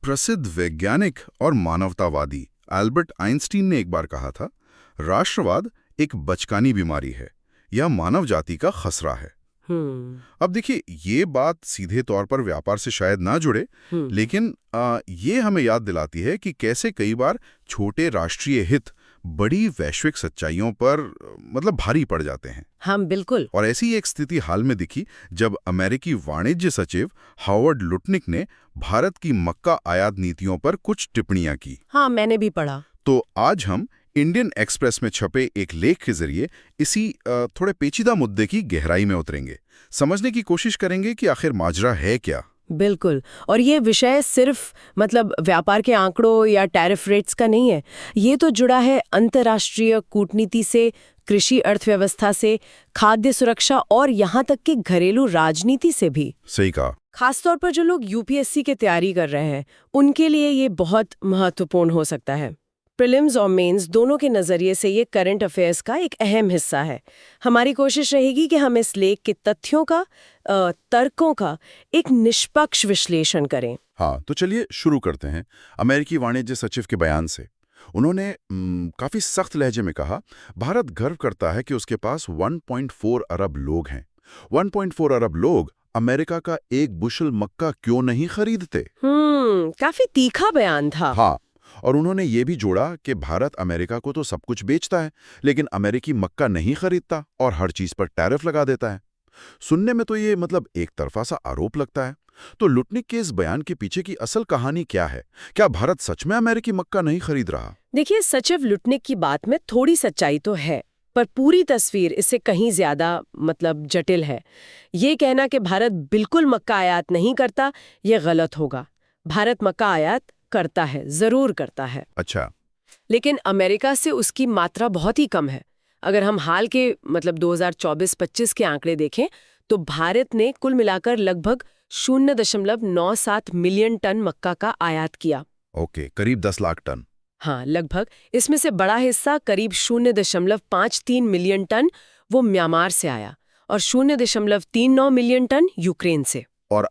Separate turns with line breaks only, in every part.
प्रसिद्ध वैज्ञानिक और मानवतावादी एल्बर्ट आइंस्टीन ने एक बार कहा था, राष्ट्रवाद एक बचकानी बीमारी है या मानव जाति का खसरा है। अब देखिए, ये बात सीधे तौर पर व्यापार से शायद ना जुड़े, लेकिन ये हमें याद दिलाती है कि कैसे कई बार छोटे राष्ट्रीय हित बड़ी वैश्विक सच्चाइयों पर भारी पड़ जाते हैं।
हाँ, बिल्कुल।
और ऐसी एक स्थिति हाल में दिखी जब अमेरिकी वाणिज्य सचिव हावर्ड लुटनिक ने भारत की मक्का आयात नीतियों पर कुछ टिप्पणियां की।
हाँ, मैंने भी पढ़ा।
तो आज हम इंडियन एक्सप्रेस में छपे एक लेख के जरिए इसी थोड़े पेचीदा मुद्दे की गहराई में उतरेंगे, समझने की कोशिश करेंगे कि आखिर माजरा है क्या।
बिल्कुल। और ये विषय सिर्फ व्यापार के आंकड़ों या टैरिफ रेट्स का नहीं है। ये तो जुड़ा है अंतर्राष्ट्रीय कूटनीति से, कृषि अर्थव्यवस्था से, खाद्य सुरक्षा और यहाँ तक कि घरेलू राजनीति से भी।
सही कहा।
खासतौर पर जो लोग यूपीएससी की तैयारी कर रहे हैं, उनके लिए ये बहुत महत्वपूर्ण हो सकता है। प्रीलिम्स और मेंस दोनों के नजरिए से ये करंट अफेयर्स का एक अहम हिस्सा है। हमारी कोशिश रहेगी कि हम इस लेख के तथ्यों का, तर्कों का एक निष्पक्ष विश्लेषण करें।
हाँ, तो चलिए शुरू करते हैं अमेरिकी वाणिज्य सचिव के बयान से। उन्होंने काफी सख्त लहजे में कहा, भारत गर्व करता है कि उसके पास 1.4 अरब लोग हैं। 1.4 अरब लोग अमेरिका का एक बुशल मक्का क्यों नहीं खरीदते?
काफी तीखा बयान था।
हाँ, और उन्होंने ये भी जोड़ा कि भारत अमेरिका को तो सब कुछ बेचता है, लेकिन अमेरिकी मक्का नहीं खरीदता और हर चीज पर टैरिफ लगा देता है। सुनने में तो ये एक तरफा सा आरोप लगता है। तो लुटनिक के इस बयान के पीछे की असल कहानी क्या है? क्या भारत सच में अमेरिकी मक्का नहीं खरीद रहा?
देखिए, सचिव लुटनिक की बात में थोड़ी सच्चाई तो है, पर पूरी तस्वीर इससे कहीं ज्यादा जटिल है। ये कहना कि भारत बिल्कुल मक्का आयात नहीं करता, ये गलत होगा। भारत मक्का आयात करता है, जरूर करता है।
अच्छा।
लेकिन अमेरिका से उसकी मात्रा बहुत ही कम है। अगर हम हाल के 2024-25 के आंकड़े देखें तो भारत ने कुल मिलाकर लगभग 0.97 मिलियन टन मक्का का आयात किया।
ओके, करीब 10 लाख टन।
हाँ, लगभग। इसमें से बड़ा हिस्सा करीब 0.53 मिलियन टन वो म्यांमार से आया और 0.39 मिलियन टन यूक्रेन से।
और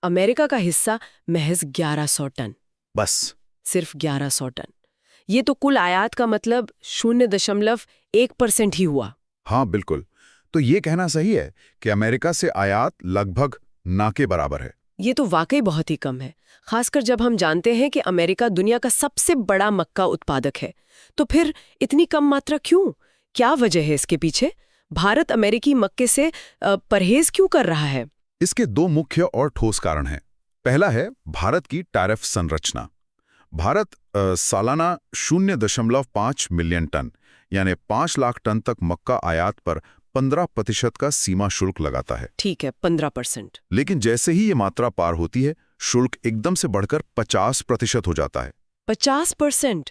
अमेरिका
का हिस्सा महज 1100 टन।
बस
सिर्फ 1100 टन। ये तो कुल आयात का 0.1% ही हुआ।
हाँ, बिल्कुल। तो ये कहना सही है कि अमेरिका से आयात लगभग ना के बराबर है।
ये तो वाकई बहुत ही कम है, खासकर जब हम जानते हैं कि अमेरिका दुनिया का सबसे बड़ा मक्का उत्पादक है। तो फिर इतनी कम मात्रा क्यों? क्या वजह है इसके पीछे? भारत अमेरिकी मक्के से परहेज क्यों कर रहा है?
इसके दो मुख्य और ठोस कारण हैं। पहला है भारत की टैरिफ संरचना। भारत सालाना 0.5 मिलियन टन यानी 5 लाख टन तक मक्का आयात पर 15% का सीमा शुल्क लगाता है।
ठीक है, 15%।
लेकिन जैसे ही ये मात्रा पार होती है, शुल्क एकदम से बढ़कर 50% हो जाता है।
50%?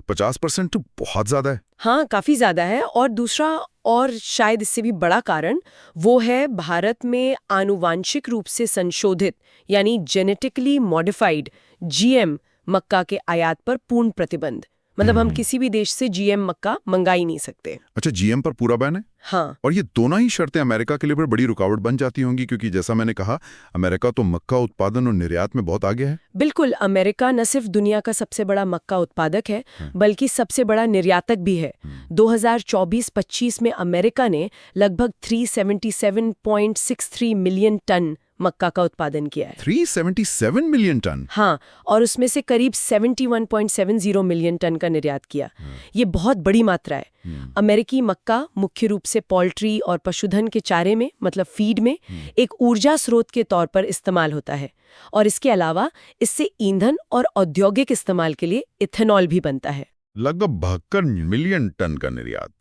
50% तो बहुत ज्यादा है।
हाँ, काफी ज्यादा है। और दूसरा, और शायद इससे भी बड़ा कारण, वो है भारत में आनुवांशिक रूप से संशोधित यानी जेनेटिकली मॉडिफाइड जीएम मक्का के आयात पर पूर्ण प्रतिबंध। हम किसी भी देश से जीएम मक्का मंगा ही नहीं सकते।
अच्छा, जीएम पर पूरा बैन है?
हाँ।
और ये दोनों ही शर्तें अमेरिका के लिए बड़ी रुकावट बन जाती होंगी, क्योंकि जैसा मैंने कहा, अमेरिका तो मक्का उत्पादन और निर्यात में बहुत आगे है।
बिल्कुल। अमेरिका न सिर्फ दुनिया का सबसे बड़ा मक्का उत्पादक है, बल्कि सबसे बड़ा निर्यातक भी है। 2024-25 में अमेरिका ने लगभग 377.63 मिलियन टन मक्का का उत्पादन किया है।
377 मिलियन टन?
हाँ, और उसमें से करीब 71.70 मिलियन टन का निर्यात किया। ये बहुत बड़ी मात्रा है। अमेरिकी मक्का मुख्य रूप से पोल्ट्री और पशुधन के चारे में फीड में एक ऊर्जा स्रोत के तौर पर इस्तेमाल होता है, और इसके अलावा इससे ईंधन और औद्योगिक इस्तेमाल के लिए इथेनॉल भी बनता है।
लगभग 72 मिलियन टन का निर्यात।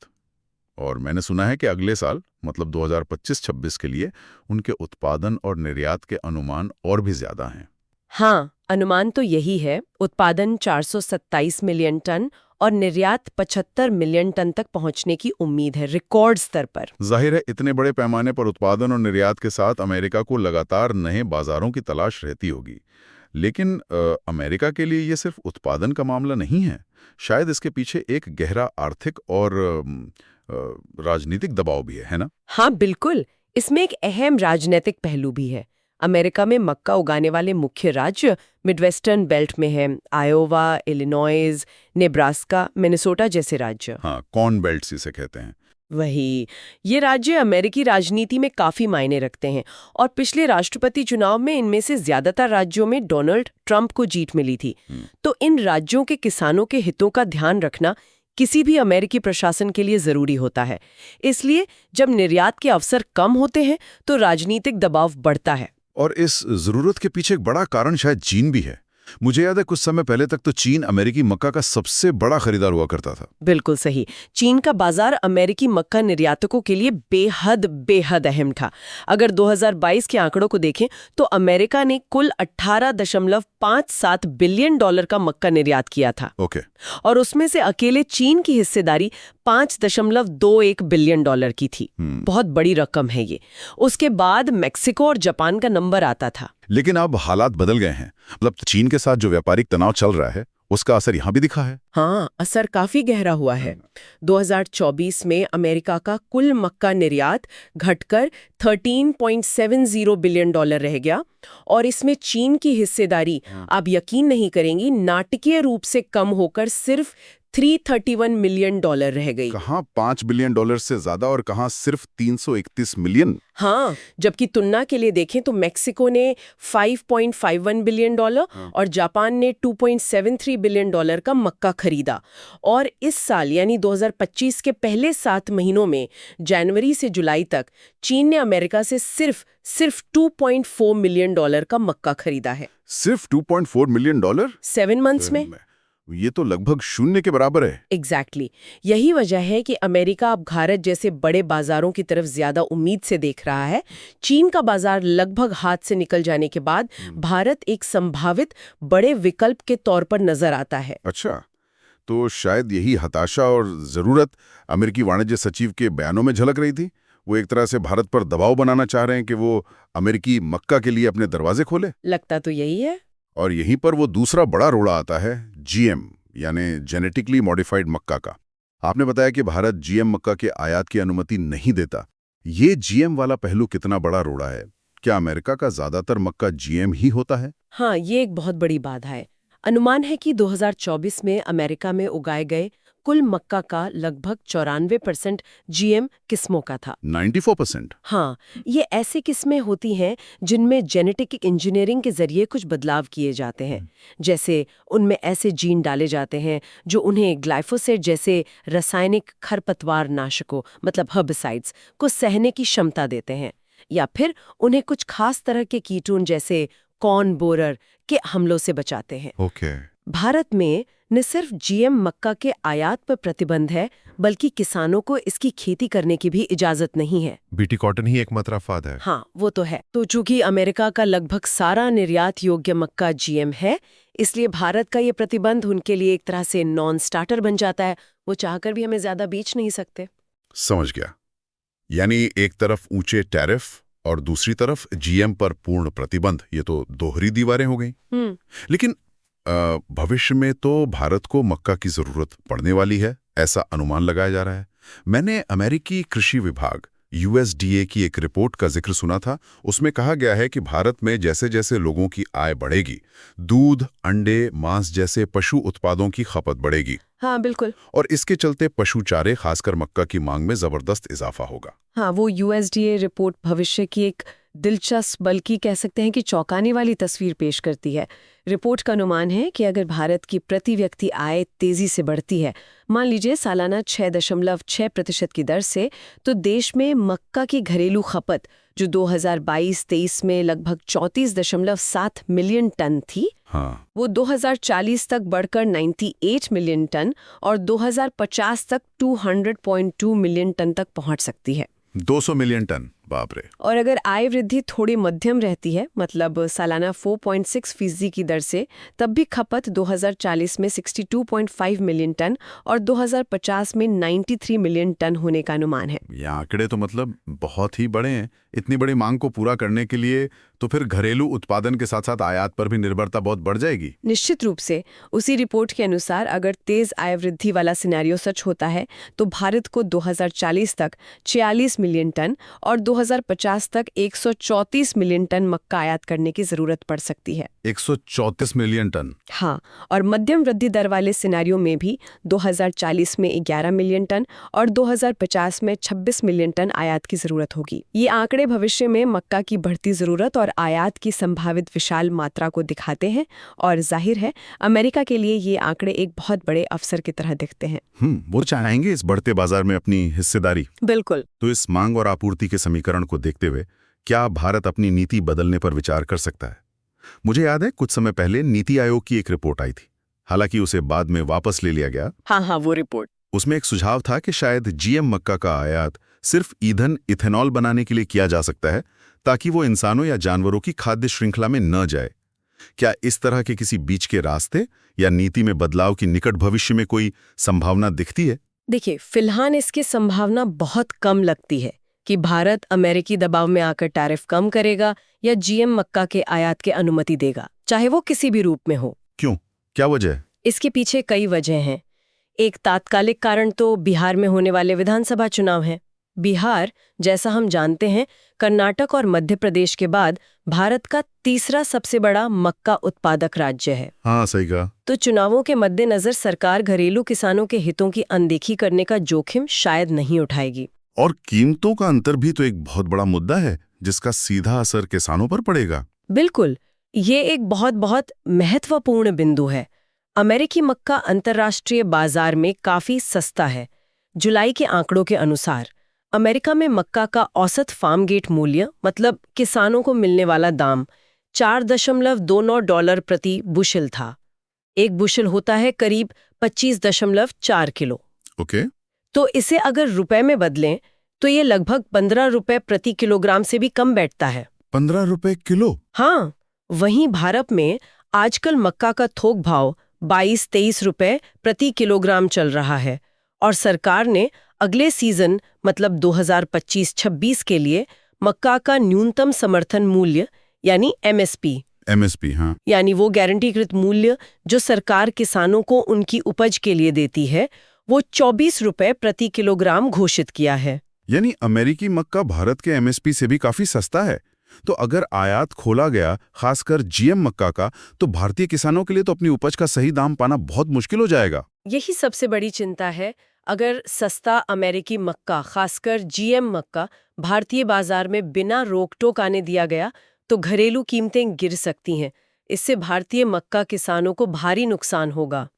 और मैंने सुना है कि अगले साल 2025-26 के लिए उनके उत्पादन और निर्यात के अनुमान और भी ज्यादा हैं।
हाँ, अनुमान तो यही है। उत्पादन 427 मिलियन टन और निर्यात 75 मिलियन टन तक पहुंचने की उम्मीद है, रिकॉर्ड स्तर पर।
जाहिर है, इतने बड़े पैमाने पर उत्पादन और निर्यात के साथ अमेरिका को लगातार नए बाजारों की तलाश रहती होगी। लेकिन अमेरिका के लिए ये सिर्फ उत्पादन का मामला नहीं है। शायद इसके पीछे एक गहरा आर्थिक और राजनीतिक दबाव भी है ना?
हाँ, बिल्कुल। इसमें एक अहम राजनीतिक पहलू भी है। अमेरिका में मक्का उगाने वाले मुख्य राज्य मिडवेस्टर्न बेल्ट में हैं, आयोवा, इलिनॉइस, नेब्रास्का, मिनेसोटा जैसे राज्य।
हाँ, कॉर्न बेल्ट इसे कहते हैं।
वही, ये राज्य अमेरिकी राजनीति में काफी मायने रखते हैं और पिछले राष्ट्रपति चुनाव में इनमें से ज्यादातर राज्यों में डोनाल्ड ट्रंप को जीत मिली थी। तो इन राज्यों के किसानों के हितों का ध्यान रखना किसी भी अमेरिकी प्रशासन के लिए जरूरी होता है। इसलिए जब निर्यात के अवसर कम होते हैं तो राजनीतिक दबाव बढ़ता है।
और इस जरूरत के पीछे एक बड़ा कारण शायद चीन भी है। मुझे याद है कुछ समय पहले तक तो चीन अमेरिकी मक्का का सबसे बड़ा खरीदार हुआ करता था।
बिल्कुल सही। चीन का बाजार अमेरिकी मक्का निर्यातकों के लिए बेहद अहम था। अगर 2022 के आंकड़ों को देखें तो अमेरिका ने कुल $18.57 बिलियन का मक्का निर्यात किया था।
ओके।
और उसमें से अकेले चीन की हिस्सेदारी $5.21 बिलियन की थी। बहुत बड़ी रकम है ये। उसके बाद मेक्सिको और जापान का नंबर आता था।
लेकिन अब हालात बदल गए हैं। मतलब चीन के साथ जो व्यापारिक तनाव चल रहा है उसका असर यहाँ भी दिखा है।
हाँ, असर काफी गहरा हुआ है। 2024 में अमेरिका का कुल मक्का निर्यात घटकर $13.70 बिलियन रह गया और इसमें चीन की हिस्सेदारी, आप यकीन नहीं करेंगी, नाटकीय रूप से कम होकर सिर्फ $331 मिलियन रह गई।
कहाँ $5 बिलियन से ज्यादा और कहाँ सिर्फ 331 मिलियन।
हाँ, जबकि तुलना के लिए देखें तो मेक्सिको ने $5.51 बिलियन और जापान ने $2.73 बिलियन का मक्का खरीदा। और इस साल यानी 2025 के पहले 7 महीनों में जनवरी से जुलाई तक चीन ने अमेरिका से सिर्फ $2.4 मिलियन का मक्का खरीदा है।
सिर्फ $2.4 मिलियन
7 मंथ्स में।
ये तो लगभग शून्य के बराबर है।
एग्जैक्टली। यही वजह है कि अमेरिका अब भारत जैसे बड़े बाजारों की तरफ ज्यादा उम्मीद से देख रहा है। चीन का बाजार लगभग हाथ से निकल जाने के बाद भारत एक संभावित बड़े विकल्प के तौर पर नजर आता है।
अच्छा, तो शायद यही हताशा और जरूरत अमेरिकी वाणिज्य सचिव के बयानों में झलक रही थी। वो एक तरह से भारत पर दबाव बनाना चाह रहे हैं कि वो अमेरिकी मक्का के लिए अपने दरवाजे खोले।
लगता तो यही है।
और यहीं पर वो दूसरा बड़ा रोड़ा आता है, जीएम यानी जेनेटिकली मॉडिफाइड मक्का का। आपने बताया कि भारत जीएम मक्का के आयात की अनुमति नहीं देता। ये जीएम वाला पहलू कितना बड़ा रोड़ा है? क्या अमेरिका का ज्यादातर मक्का जीएम ही होता है?
हाँ, ये एक बहुत बड़ी बात है। अनुमान है कि 2024 में अमेरिका में उगाए गए कुल मक्का का लगभग 94% जीएम किस्मों का था।
94%?
हाँ, ये ऐसी किस्में होती हैं जिनमें जेनेटिक इंजीनियरिंग के जरिए कुछ बदलाव किए जाते हैं। जैसे उनमें ऐसे जीन डाले जाते हैं जो उन्हें ग्लाइफोसेट जैसे रासायनिक खरपतवार नाशकों मतलब हर्बिसाइड्स को सहने की क्षमता देते हैं, या फिर उन्हें कुछ खास तरह के कीटोन जैसे कॉर्न बोरर के हमलों से बचाते हैं।
ओके।
भारत में न सिर्फ जीएम मक्का के आयात पर प्रतिबंध है, बल्कि किसानों को इसकी खेती करने की भी इजाजत नहीं है।
बीटी कॉटन ही एकमात्र फायदा है।
हाँ, वो तो है। तो चूंकि अमेरिका का लगभग सारा निर्यात योग्य मक्का जीएम है, इसलिए भारत का ये प्रतिबंध उनके लिए एक तरह से नॉन स्टार्टर बन जाता है। वो चाहकर भी हमें ज्यादा बेच नहीं सकते।
समझ गया। यानी एक तरफ ऊंचे टैरिफ और दूसरी तरफ जीएम पर पूर्ण प्रतिबंध। ये तो दोहरी दीवारें हो गई। लेकिन भविष्य में तो भारत को मक्का की जरूरत पड़ने वाली है, ऐसा अनुमान लगाया जा रहा है। मैंने अमेरिकी कृषि विभाग USDA की एक रिपोर्ट का जिक्र सुना था। उसमें कहा गया है कि भारत में जैसे जैसे लोगों की आय बढ़ेगी, दूध, अंडे, मांस जैसे पशु उत्पादों की खपत बढ़ेगी।
हाँ, बिल्कुल।
और इसके चलते पशु चारे, खासकर मक्का की मांग में जबरदस्त इजाफा होगा।
हाँ, वो USDA रिपोर्ट भविष्य की एक दिलचस्प, बल्कि कह सकते हैं कि चौंकाने वाली तस्वीर पेश करती है। रिपोर्ट का अनुमान है कि अगर भारत की प्रति व्यक्ति आय तेजी से बढ़ती है, मान लीजिए सालाना 6.6% की दर से, तो देश में मक्का की घरेलू खपत जो 2022-23 में लगभग 34.7 मिलियन टन थी,
हाँ,
वो 2040 तक बढ़कर 98 मिलियन टन और 2050 तक 200.2 मिलियन टन तक पहुंच सकती है।
200 मिलियन टन, बाप रे।
और अगर आय वृद्धि थोड़ी मध्यम रहती है, मतलब सालाना 4.6% की दर से, तब भी खपत 2040 में 62.5 मिलियन टन और 2050 में 93 मिलियन टन होने का अनुमान है।
ये आंकड़े तो मतलब बहुत ही बड़े हैं। इतनी बड़ी मांग को पूरा करने के लिए तो फिर घरेलू उत्पादन के साथ साथ आयात पर भी निर्भरता बहुत बढ़ जाएगी।
निश्चित रूप से। उसी रिपोर्ट के अनुसार अगर तेज आय वृद्धि वाला सिनेरियो सच होता है, तो भारत को 2040 तक 46 मिलियन टन और 2050 तक 134 मिलियन टन मक्का आयात करने की जरूरत पड़ सकती है।
134 मिलियन टन।
हाँ, और मध्यम वृद्धि दर वाले सिनेरियो में भी 2040 में 11 मिलियन टन और 2050 में 26 मिलियन टन आयात की जरूरत होगी। ये आंकड़े भविष्य में मक्का की बढ़ती जरूरत और आयात की संभावित विशाल मात्रा को दिखाते हैं, और जाहिर है अमेरिका के लिए ये आंकड़े एक बहुत बड़े अवसर की तरह दिखते हैं।
वो चाहेंगे इस बढ़ते बाजार में अपनी हिस्सेदारी।
बिल्कुल।
तो इस मांग और आपूर्ति के समीकरण को देखते हुए क्या भारत अपनी नीति बदलने पर विचार कर सकता है? मुझे याद है कुछ समय पहले नीति आयोग की एक रिपोर्ट आई थी, हालांकि उसे बाद में वापस ले लिया गया।
हाँ, वो रिपोर्ट।
उसमें एक सुझाव था कि शायद जीएम मक्का का आयात सिर्फ ईंधन इथेनॉल बनाने के लिए किया जा सकता है, ताकि वो इंसानों या जानवरों की खाद्य श्रृंखला में न जाए। क्या इस तरह के किसी बीच के रास्ते या नीति में बदलाव की निकट भविष्य में कोई संभावना दिखती है?
देखिए, फिलहाल इसकी संभावना बहुत कम लगती है कि भारत अमेरिकी दबाव में आकर टैरिफ कम करेगा या जीएम मक्का के आयात की अनुमति देगा, चाहे वो किसी भी रूप में हो।
क्यों? क्या वजह है?
इसके पीछे कई वजह हैं। एक तात्कालिक कारण तो बिहार में होने वाले विधानसभा चुनाव है। बिहार, जैसा हम जानते हैं, कर्नाटक और मध्य प्रदेश के बाद भारत का तीसरा सबसे बड़ा मक्का उत्पादक राज्य है।
हाँ, सही कहा।
तो चुनावों के मद्देनजर सरकार घरेलू किसानों के हितों की अनदेखी करने का जोखिम शायद नहीं उठाएगी।
और कीमतों का अंतर भी तो एक बहुत बड़ा मुद्दा है, जिसका सीधा असर किसानों पर पड़ेगा।
बिल्कुल, ये एक बहुत महत्वपूर्ण बिंदु है। अमेरिकी मक्का अंतर्राष्ट्रीय बाजार में काफी सस्ता है। जुलाई के आंकड़ों के अनुसार अमेरिका में मक्का का औसत फार्म गेट मूल्य, मतलब किसानों को मिलने वाला दाम, $4.29 प्रति बुशल था। एक बुशल होता है करीब 25.4 किलो।
ओके।
तो इसे अगर रुपए में बदलें तो ये लगभग 15 रुपए प्रति किलोग्राम से भी कम बैठता है।
15 रुपए किलो?
हाँ, वहीं भारत में आजकल मक्का का थोक भाव 22-23 रुपए प्रति किलोग्राम चल रहा है, और सरकार ने अगले सीजन मतलब 2025-26 के लिए मक्का का न्यूनतम समर्थन मूल्य यानी एमएसपी,
हाँ,
यानी वो गारंटीकृत मूल्य जो सरकार किसानों को उनकी उपज के लिए देती है, वो 24 रुपए प्रति किलोग्राम घोषित किया है।
यानी अमेरिकी मक्का भारत के एमएसपी से भी काफी सस्ता है। तो अगर आयात खोला गया, खासकर जीएम मक्का का, तो भारतीय किसानों के लिए तो अपनी उपज का सही दाम पाना बहुत मुश्किल हो जाएगा।
यही सबसे बड़ी चिंता है। अगर सस्ता अमेरिकी मक्का, खासकर जीएम मक्का, भारतीय बाजार में बिना रोक टोक आने दिया गया तो घरेलू कीमतें गिर सकती हैं। इससे भारतीय मक्का किसानों को भारी नुकसान होगा।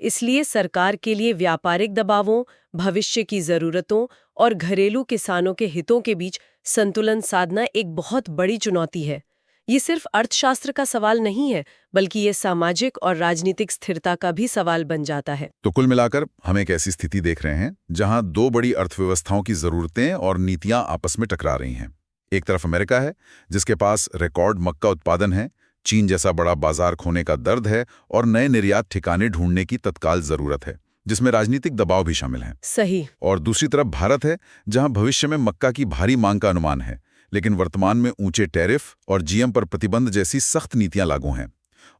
इसलिए सरकार के लिए व्यापारिक दबावों, भविष्य की जरूरतों और घरेलू किसानों के हितों के बीच संतुलन साधना एक बहुत बड़ी चुनौती है। ये सिर्फ अर्थशास्त्र का सवाल नहीं है, बल्कि ये सामाजिक और राजनीतिक स्थिरता का भी सवाल बन जाता है।
तो कुल मिलाकर हम एक ऐसी स्थिति देख रहे हैं जहां दो बड़ी अर्थव्यवस्थाओं की जरूरतें और नीतियां आपस में टकरा रही हैं। एक तरफ अमेरिका है, जिसके पास रिकॉर्ड मक्का उत्पादन है, चीन जैसा बड़ा बाजार खोने का दर्द है और नए निर्यात ठिकाने ढूंढने की तत्काल जरूरत है, जिसमें राजनीतिक दबाव भी शामिल है।
सही।
और दूसरी तरफ भारत है, जहां भविष्य में मक्का की भारी मांग का अनुमान है, लेकिन वर्तमान में ऊंचे टैरिफ और जीएम पर प्रतिबंध जैसी सख्त नीतियां लागू हैं।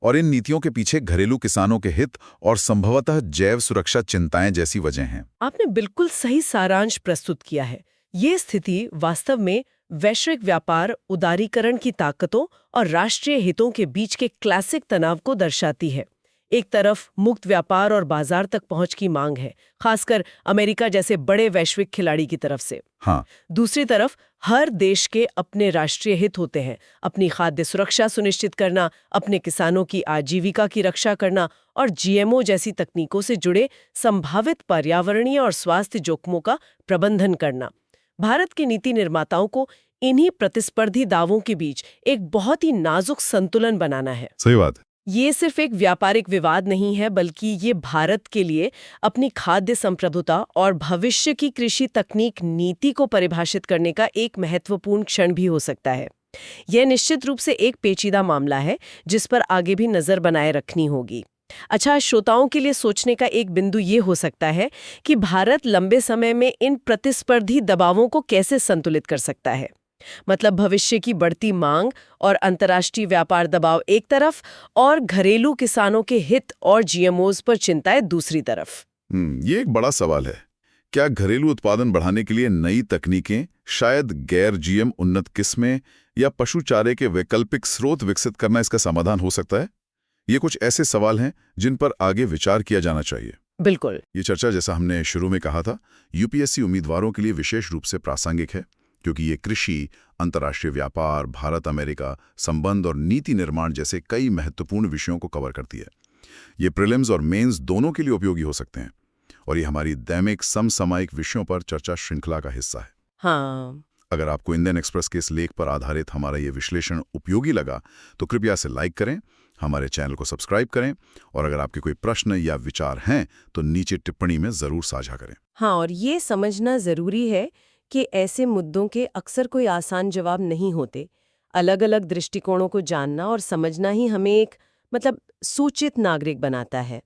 और इन नीतियों के पीछे घरेलू किसानों के हित और संभवतः जैव सुरक्षा चिंताएं जैसी वजह हैं।
आपने बिल्कुल सही सारांश प्रस्तुत किया है। ये स्थिति वास्तव में वैश्विक व्यापार, उदारीकरण की ताकतों और राष्ट्रीय हितों के बीच के क्लासिक तनाव को दर्शाती है। एक तरफ मुक्त व्यापार और बाजार तक पहुंच की मांग है, खासकर अमेरिका जैसे बड़े वैश्विक खिलाड़ी की तरफ से।
हाँ।
दूसरी तरफ हर देश के अपने राष्ट्रीय हित होते हैं, अपनी खाद्य सुरक्षा सुनिश्चित करना, अपने किसानों की आजीविका की रक्षा करना और जीएमओ जैसी तकनीकों से जुड़े संभावित पर्यावरणीय और स्वास्थ्य जोखिमों का प्रबंधन करना। भारत के नीति निर्माताओं को इन्हीं प्रतिस्पर्धी दावों के बीच एक बहुत ही नाजुक संतुलन बनाना है।
सही बात।
ये सिर्फ एक व्यापारिक विवाद नहीं है, बल्कि ये भारत के लिए अपनी खाद्य संप्रभुता और भविष्य की कृषि तकनीक नीति को परिभाषित करने का एक महत्वपूर्ण क्षण भी हो सकता है। यह निश्चित रूप से एक पेचीदा मामला है, जिस पर आगे भी नजर बनाए रखनी होगी। अच्छा, श्रोताओं के लिए सोचने का एक बिंदु ये हो सकता है कि भारत लंबे समय में इन प्रतिस्पर्धी दबावों को कैसे संतुलित कर सकता है। मतलब भविष्य की बढ़ती मांग और अंतर्राष्ट्रीय व्यापार दबाव एक तरफ, और घरेलू किसानों के हित और जीएमओज पर चिंताएं दूसरी तरफ।
ये एक बड़ा सवाल है। क्या घरेलू उत्पादन बढ़ाने के लिए नई तकनीकें, शायद गैर जीएम उन्नत किस्में या पशु चारे के वैकल्पिक स्रोत विकसित करना इसका समाधान हो सकता है? ये कुछ ऐसे सवाल हैं जिन पर आगे विचार किया जाना चाहिए।
बिल्कुल।
ये चर्चा, जैसा हमने शुरू में कहा था, यूपीएससी उम्मीदवारों के लिए विशेष रूप से प्रासंगिक है, क्योंकि ये कृषि, अंतर्राष्ट्रीय व्यापार, भारत अमेरिका संबंध और नीति निर्माण जैसे कई महत्वपूर्ण विषयों को कवर करती है। ये प्रीलिम्स और मेंस दोनों के लिए उपयोगी हो सकते हैं, और ये हमारी दैनिक समसामयिक विषयों पर चर्चा श्रृंखला का हिस्सा है।
हाँ।
अगर आपको इंडियन एक्सप्रेस के इस लेख पर आधारित हमारा ये विश्लेषण उपयोगी लगा तो कृपया इसे लाइक करें, हमारे चैनल को सब्सक्राइब करें, और अगर आपके कोई प्रश्न या विचार हैं तो नीचे टिप्पणी में जरूर साझा करें।
हाँ, और ये समझना जरूरी है कि ऐसे मुद्दों के अक्सर कोई आसान जवाब नहीं होते। अलग अलग दृष्टिकोणों को जानना और समझना ही हमें एक सूचित नागरिक बनाता है।